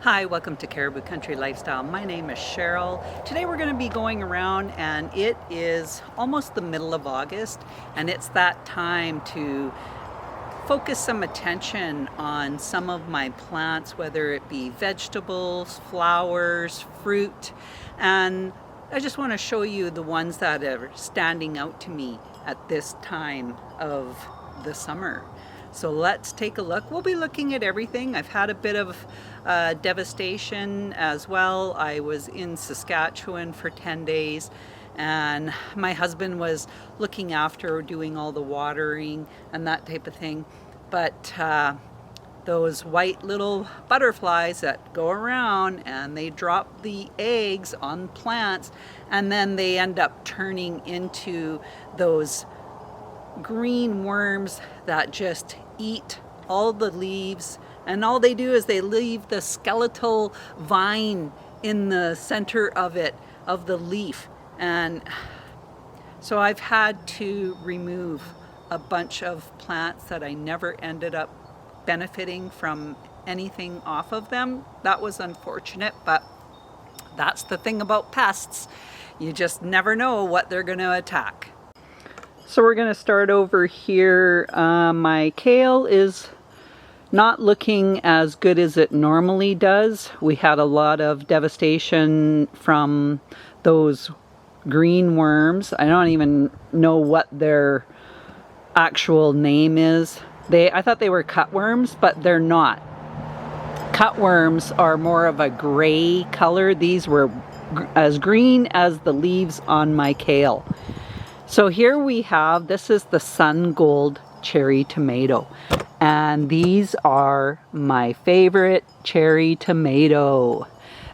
Hi, welcome to Caribou Country Lifestyle. My name is Cheryl. Today we're going to be going around and it is almost the middle of August and it's that time to focus some attention on some of my plants, whether it be vegetables, flowers, fruit, and I just want to show you the ones that are standing out to me at this time of the summer. So let's take a look. We'll be looking at everything. I've had a bit of devastation as well. I was in Saskatchewan for 10 days and my husband was looking after doing all the watering and that type of thing. But those white little butterflies that go around and they drop the eggs on plants and then they end up turning into those green worms that just eat all the leaves, and all they do is they leave the skeletal vine in the center of it, of the leaf. And so I've had to remove a bunch of plants that I never ended up benefiting from anything off of them. That was unfortunate, but that's the thing about pests. You just never know what they're going to attack. So we're going to start over here. My kale is not looking as good as it normally does. We had a lot of devastation from those green worms. I don't even know what their actual name is. I thought they were cutworms, but they're not. Cutworms are more of a gray color. These were as green as the leaves on my kale. So here we have, this is the Sun Gold cherry tomato. And these are my favorite cherry tomato.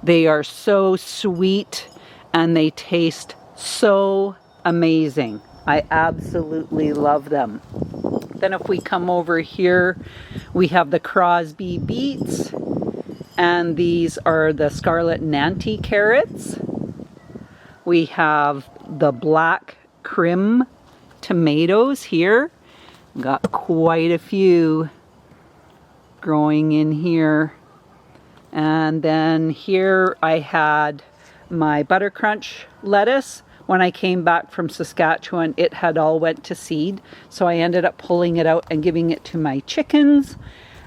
They are so sweet and they taste so amazing. I absolutely love them. Then if we come over here, we have the Crosby beets. And these are the Scarlet Nanty carrots. We have the black Krim tomatoes here. Got quite a few growing in here. And then here I had my Butter Crunch lettuce. When I came back from Saskatchewan, it had all went to seed. So I ended up pulling it out and giving it to my chickens.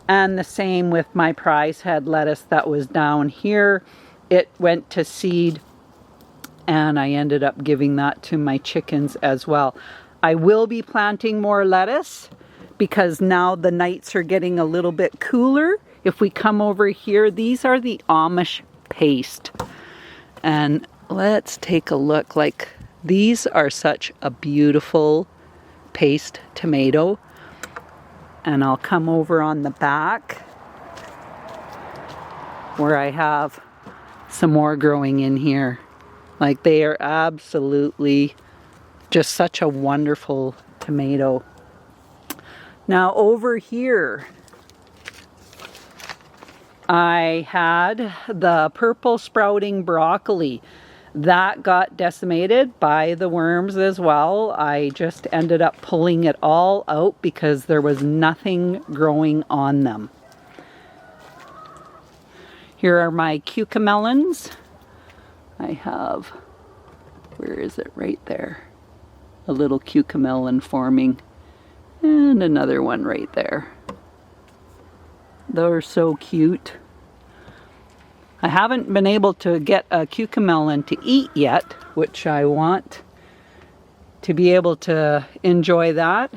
And the same with my prize head lettuce that was down here. It went to seed and I ended up giving that to my chickens as well. I will be planting more lettuce because now the nights are getting a little bit cooler. If we come over here, these are the Amish paste. And let's take a look. Like, these are such a beautiful paste tomato. And I'll come over on the back where I have some more growing in here. Like, they are absolutely just such a wonderful tomato. Now over here, I had the purple sprouting broccoli. That got decimated by the worms as well. I just ended up pulling it all out because there was nothing growing on them. Here are my cucamelons. I have, where is it? Right there. A little cucamelon forming. And another one right there. They're so cute. I haven't been able to get a cucamelon to eat yet, which I want to be able to enjoy that.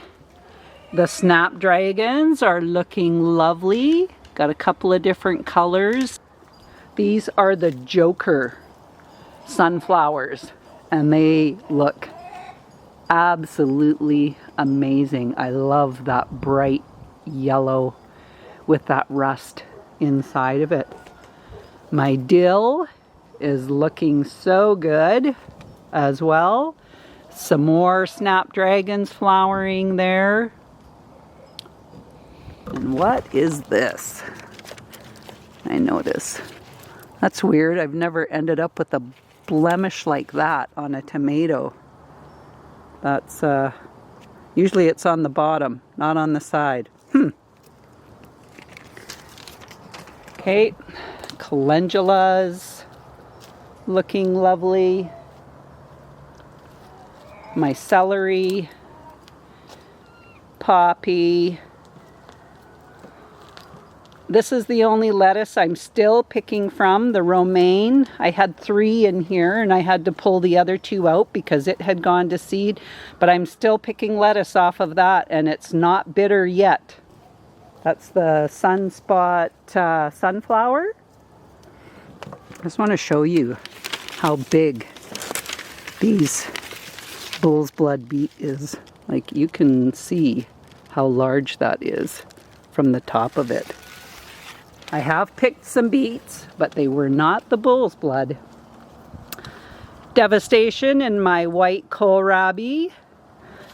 The snapdragons are looking lovely. Got a couple of different colors. These are the Joker sunflowers and they look absolutely amazing. I love that bright yellow with that rust inside of it. My dill is looking so good as well. Some more snapdragons flowering there. And what is this? I notice. That's weird. I've never ended up with a blemish like that on a tomato. That's usually it's on the bottom, not on the side. Okay, calendulas looking lovely. My celery, poppy. This is the only lettuce I'm still picking from, the romaine. I had 3 in here and I had to pull the other 2 out because it had gone to seed. But I'm still picking lettuce off of that and it's not bitter yet. That's the Sunspot sunflower. I just want to show you how big these bull's blood beet is. Like, you can see how large that is from the top of it. I have picked some beets, but they were not the bull's blood. Devastation in my white kohlrabi.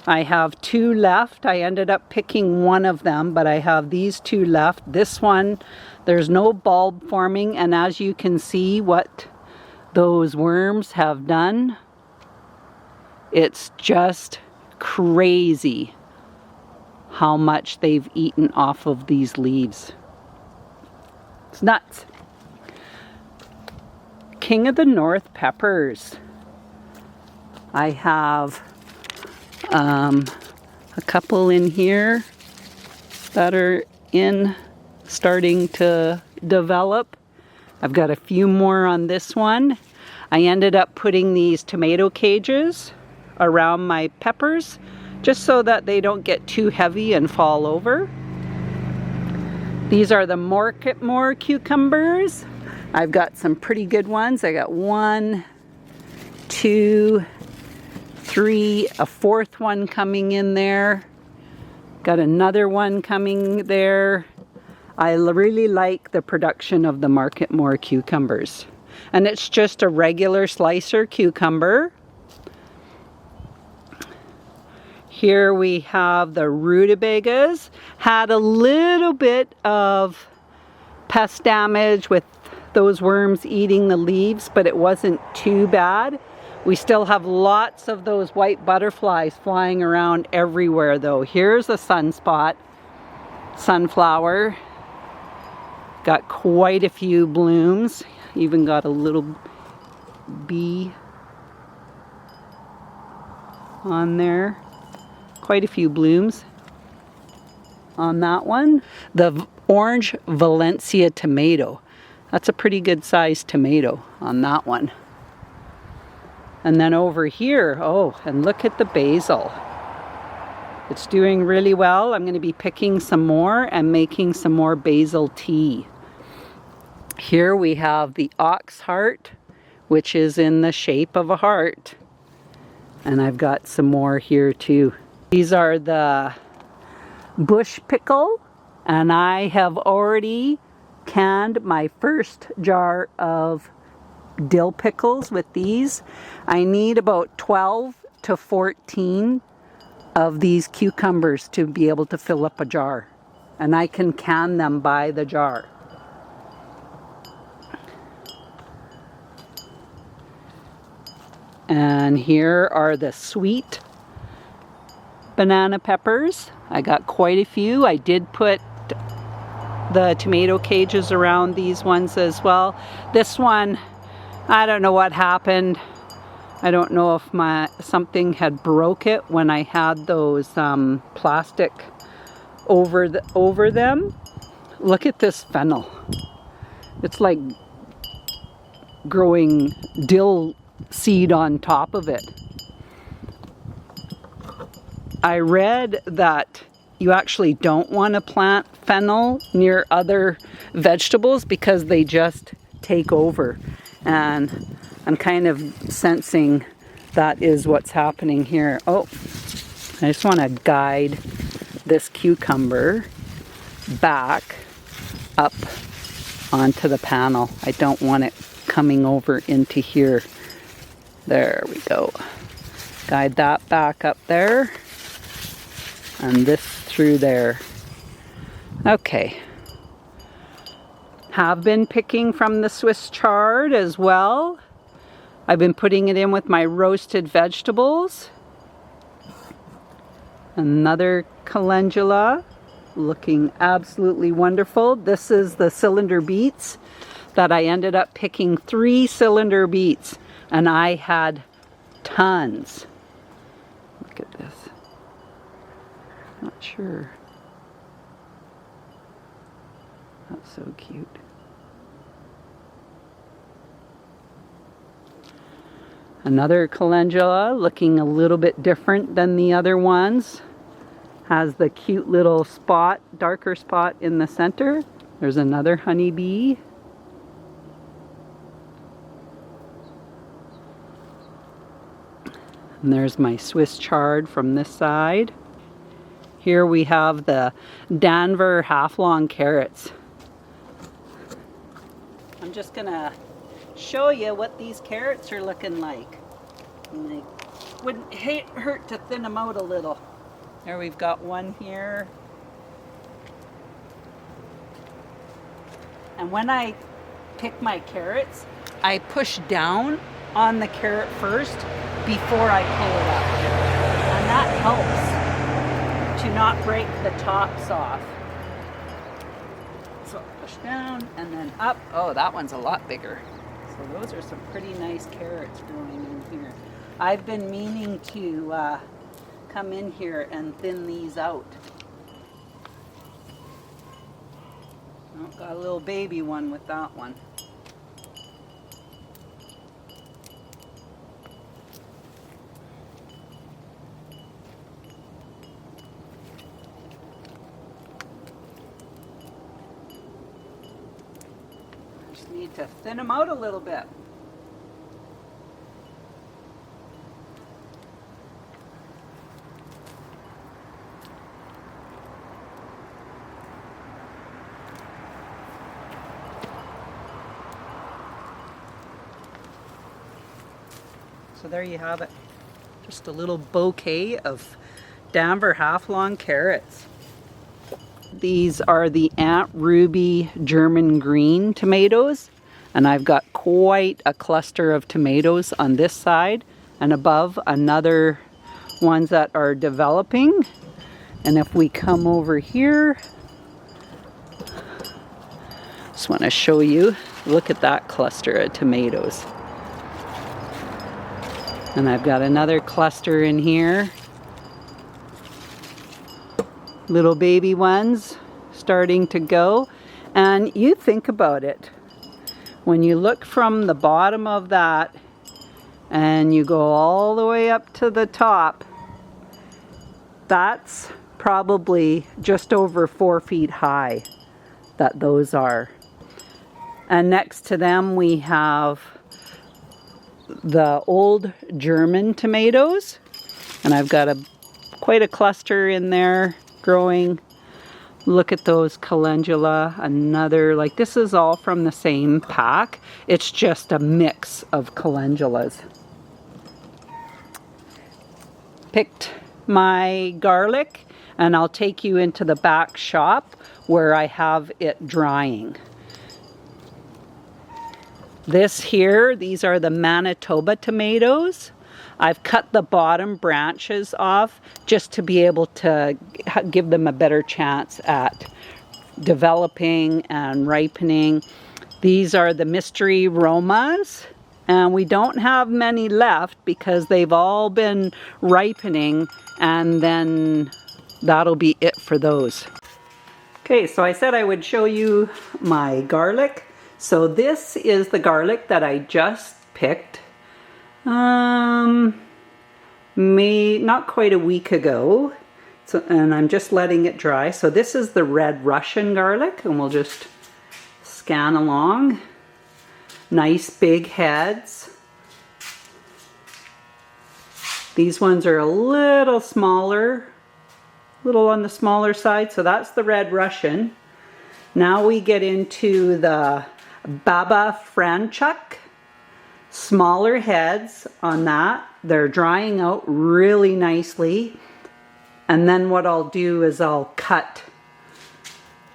I have 2 left. I ended up picking one of them, but I have these 2 left. This one, there's no bulb forming, and as you can see what those worms have done, it's just crazy how much they've eaten off of these leaves. It's nuts. King of the North peppers. I have a couple in here that are starting to develop. I've got a few more on this one. I ended up putting these tomato cages around my peppers just so that they don't get too heavy and fall over. These are the Marketmore cucumbers. I've got some pretty good ones. I got 1, 2, 3, a 4th one coming in there. Got another one coming there. I really like the production of the Marketmore cucumbers. And it's just a regular slicer cucumber. Here we have the rutabagas. Had a little bit of pest damage with those worms eating the leaves, but it wasn't too bad. We still have lots of those white butterflies flying around everywhere though. Here's a sunspot sunflower. Got quite a few blooms. Even got a little bee on there. Quite a few blooms on that one. The orange Valencia tomato. That's a pretty good sized tomato on that one. And then over here, oh, and look at the basil. It's doing really well. I'm going to be picking some more and making some more basil tea. Here we have the ox heart, which is in the shape of a heart. And I've got some more here too. These are the bush pickle, and I have already canned my first jar of dill pickles with these. I need about 12 to 14 of these cucumbers to be able to fill up a jar, and I can can them by the jar. And here are the sweet banana peppers. I got quite a few. I did put the tomato cages around these ones as well. This one, I don't know what happened. I don't know if something had broke it when I had those plastic over them. Look at this fennel. It's like growing dill seed on top of it. I read that you actually don't want to plant fennel near other vegetables because they just take over. And I'm kind of sensing that is what's happening here. Oh, I just want to guide this cucumber back up onto the panel. I don't want it coming over into here. There we go. Guide that back up there. And this through there. Okay. Have been picking from the Swiss chard as well. I've been putting it in with my roasted vegetables. Another calendula looking absolutely wonderful. This is the cylinder beets that I ended up picking 3 cylinder beets, and I had tons. Look at this. Not sure. That's so cute. Another calendula, looking a little bit different than the other ones. Has the cute little spot, darker spot in the center. There's another honeybee. And there's my Swiss chard from this side. Here we have the Danver half-long carrots. I'm just gonna show you what these carrots are looking like. And it wouldn't hurt to thin them out a little. There we've got one here. And when I pick my carrots, I push down on the carrot first before I pull it up. And that helps to not break the tops off. So push down and then up. Oh, that one's a lot bigger. So those are some pretty nice carrots growing in here. I've been meaning to come in here and thin these out. Oh, got a little baby one with that one. Just need to thin them out a little bit. So there you have it. Just a little bouquet of Danver half-long carrots. These are the Aunt Ruby German green tomatoes, and I've got quite a cluster of tomatoes on this side, and above another ones that are developing. And if we come over here, just want to show you, look at that cluster of tomatoes. And I've got another cluster in here. Little baby ones starting to go. And you think about it. When you look from the bottom of that and you go all the way up to the top, that's probably just over 4 feet high that those are. And next to them we have the old German tomatoes, and I've got quite a cluster in there growing. Look at those calendula, another, like this is all from the same pack. It's just a mix of calendulas. Picked my garlic, and I'll take you into the back shop where I have it drying. This here, these are the Manitoba tomatoes. I've cut the bottom branches off just to be able to give them a better chance at developing and ripening. These are the Mystery Romas, and we don't have many left because they've all been ripening, and then that'll be it for those. Okay, so I said I would show you my garlic. So this is the garlic that I just picked, not quite a week ago. So, and I'm just letting it dry. So this is the red Russian garlic, and we'll just scan along. Nice big heads. These ones are a little smaller, little on the smaller side. So that's the red Russian. Now we get into the Baba Franchuk, smaller heads on that. They're drying out really nicely. And then what I'll do is I'll cut,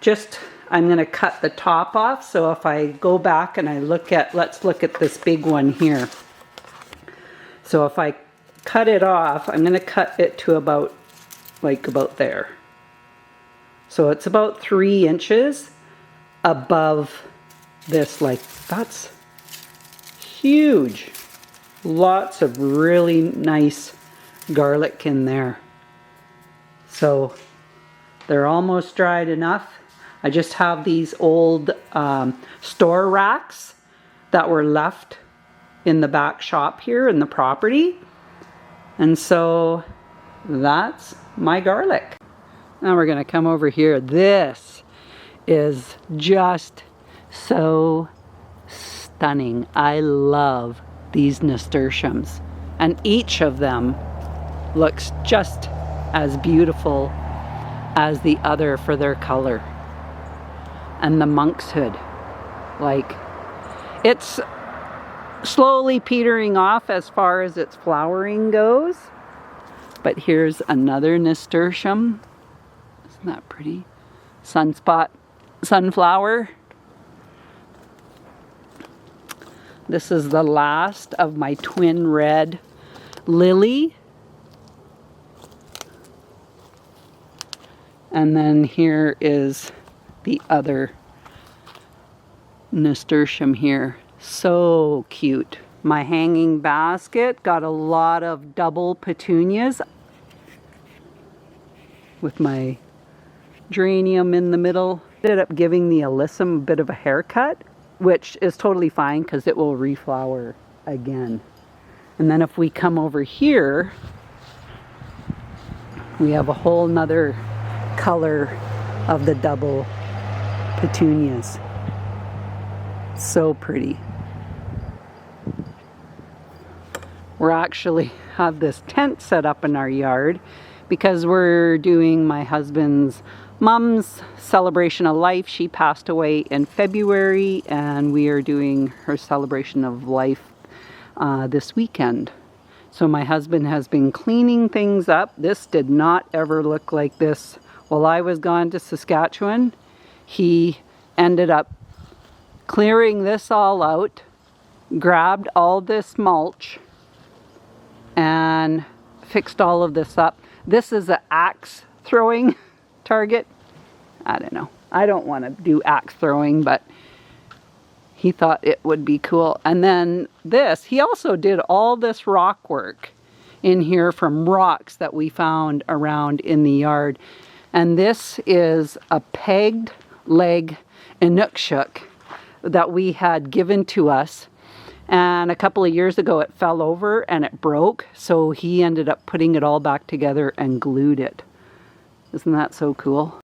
I'm going to cut the top off. So if I go back and I look at, let's look at this big one here. So if I cut it off, I'm going to cut it to about there. So it's about 3 inches above this, like, that's huge. Lots of really nice garlic in there. So they're almost dried enough. I just have these old store racks that were left in the back shop here in the property. And so that's my garlic. Now we're gonna come over here. This is just so stunning. I love these nasturtiums, and each of them looks just as beautiful as the other for their color. And the monkshood, like, it's slowly petering off as far as its flowering goes, but here's another nasturtium. Isn't that pretty? Sunflower. This is the last of my twin red lily. And then here is the other nasturtium here. So cute. My hanging basket got a lot of double petunias with my geranium in the middle. Ended up giving the alyssum a bit of a haircut, which is totally fine because it will reflower again. And then if we come over here, we have a whole nother color of the double petunias. So pretty. We're actually have this tent set up in our yard because we're doing my husband's mom's celebration of life. She passed away in February, and we are doing her celebration of life this weekend. So my husband has been cleaning things up. This did not ever look like this while I was gone to Saskatchewan. He ended up clearing this all out, grabbed all this mulch, and fixed all of this up. This is an axe throwing target. I don't know. I don't want to do axe throwing, but he thought it would be cool. And then this, he also did all this rock work in here from rocks that we found around in the yard. And this is a pegged leg Inukshuk that we had given to us. And a couple of years ago it fell over and it broke. So he ended up putting it all back together and glued it. Isn't that so cool?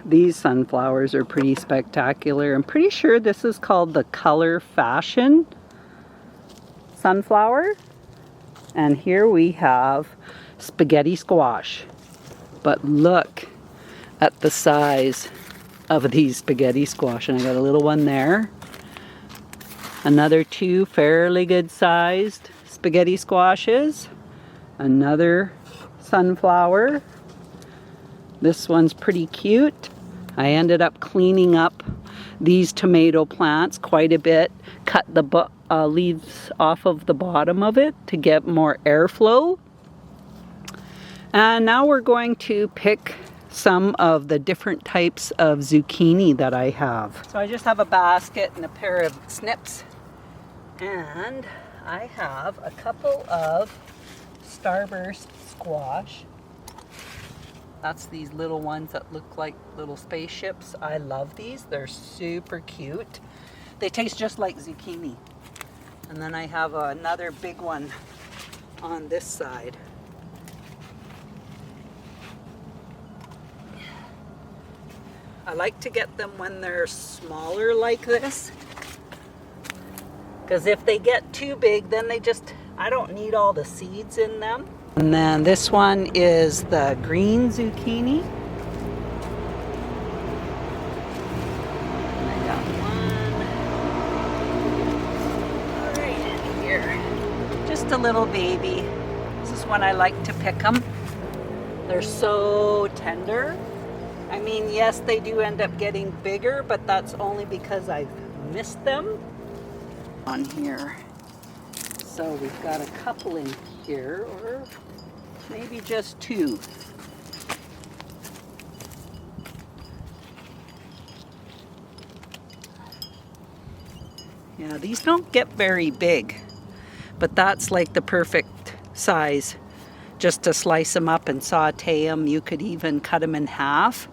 These sunflowers are pretty spectacular. I'm pretty sure this is called the Color Fashion sunflower. And here we have spaghetti squash. But look at the size of these spaghetti squash. And I got a little one there. Another two fairly good sized spaghetti squashes. Another sunflower. This one's pretty cute. I ended up cleaning up these tomato plants quite a bit. Cut the leaves off of the bottom of it to get more airflow. And now we're going to pick some of the different types of zucchini that I have. So I just have a basket and a pair of snips. And I have a couple of starburst squash. That's these little ones that look like little spaceships. I love these. They're super cute. They taste just like zucchini. And then I have another big one on this side. I like to get them when they're smaller like this. Because if they get too big, then I don't need all the seeds in them. And then this one is the green zucchini. And I got one right in here. Just a little baby. This is when I like to pick them. They're so tender. I mean, yes, they do end up getting bigger, but that's only because I've missed them on here. So we've got a couple in here, or maybe just two. Yeah, these don't get very big, but that's like the perfect size just to slice them up and saute them. You could even cut them in half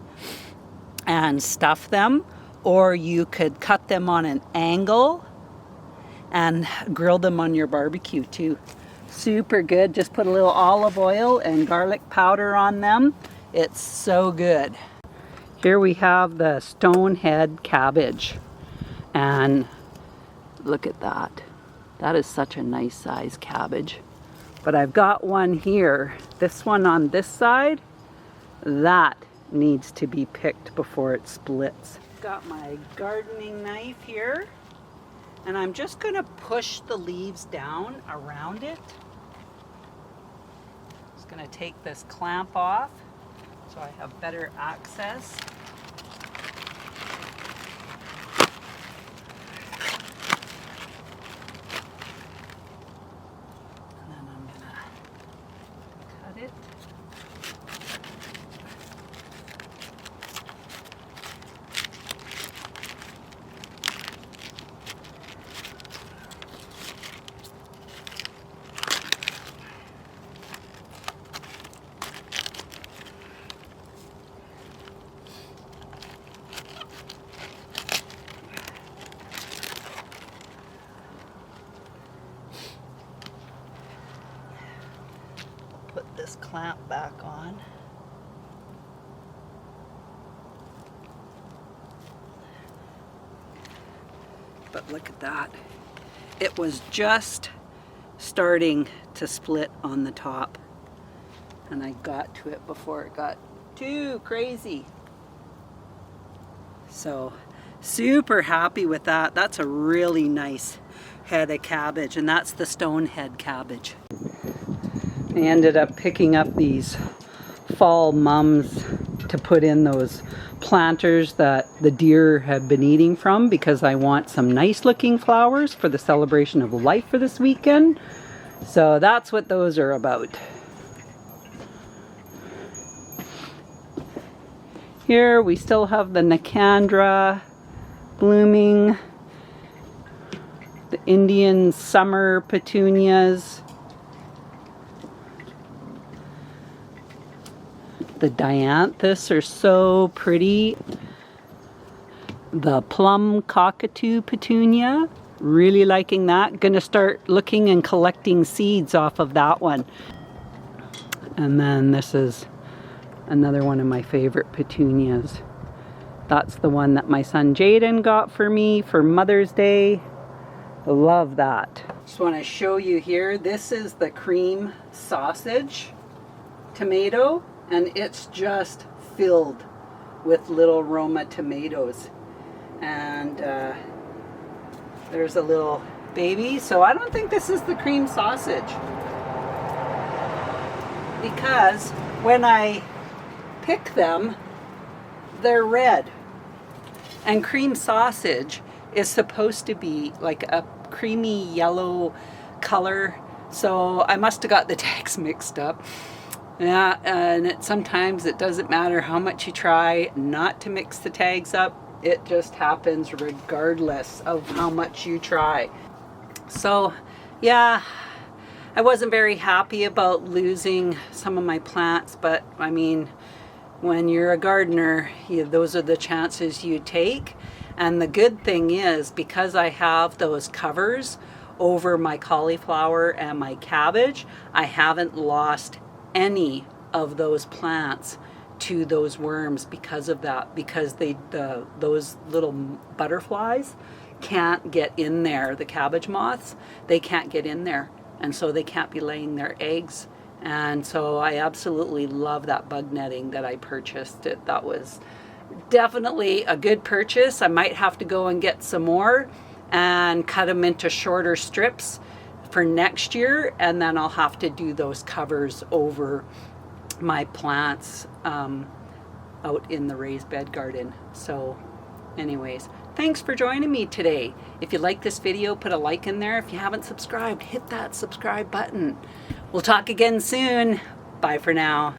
and stuff them, or you could cut them on an angle and grill them on your barbecue too. Super good. Just put a little olive oil and garlic powder on them. It's so good. Here we have the stonehead cabbage, and look at that. That is such a nice size cabbage. But I've got one here. This one on this side, that needs to be picked before it splits. Got my gardening knife here, and I'm just gonna push the leaves down around it. Just gonna take this clamp off so I have better access. It. Put this clamp back on. But look at that. It was just starting to split on the top, and I got to it before it got too crazy. So super happy with that. That's a really nice head of cabbage, and that's the stonehead cabbage. I ended up picking up these fall mums to put in those planters that the deer have been eating from, because I want some nice looking flowers for the celebration of life for this weekend. So that's what those are about. Here we still have the Nicandra blooming, the Indian summer petunias, the dianthus are so pretty, the plum cockatoo petunia, really liking that. Gonna start looking and collecting seeds off of that one. And then this is another one of my favorite petunias. That's the one that my son Jaden got for me for Mother's Day. Love that. Just want to show you here, this is the cream sausage tomato, and it's just filled with little Roma tomatoes. And there's a little baby. So I don't think this is the cream sausage, because when I pick them, they're red. And cream sausage is supposed to be like a creamy yellow color. So I must have got the tags mixed up. Yeah, and sometimes it doesn't matter how much you try not to mix the tags up. It just happens regardless of how much you try. So yeah, I wasn't very happy about losing some of my plants, but I mean, when you're a gardener, those are the chances you take. And the good thing is, because I have those covers over my cauliflower and my cabbage, I haven't lost any of those plants to those worms because of that, because those little butterflies can't get in there. The cabbage moths, they can't get in there, and so they can't be laying their eggs. And so I absolutely love that bug netting that I purchased. That was definitely a good purchase. I might have to go and get some more and cut them into shorter strips for next year, and then I'll have to do those covers over my plants out in the raised bed garden. So anyways, thanks for joining me today. If you like this video, put a like in there. If you haven't subscribed, hit that subscribe button. We'll talk again soon. Bye for now.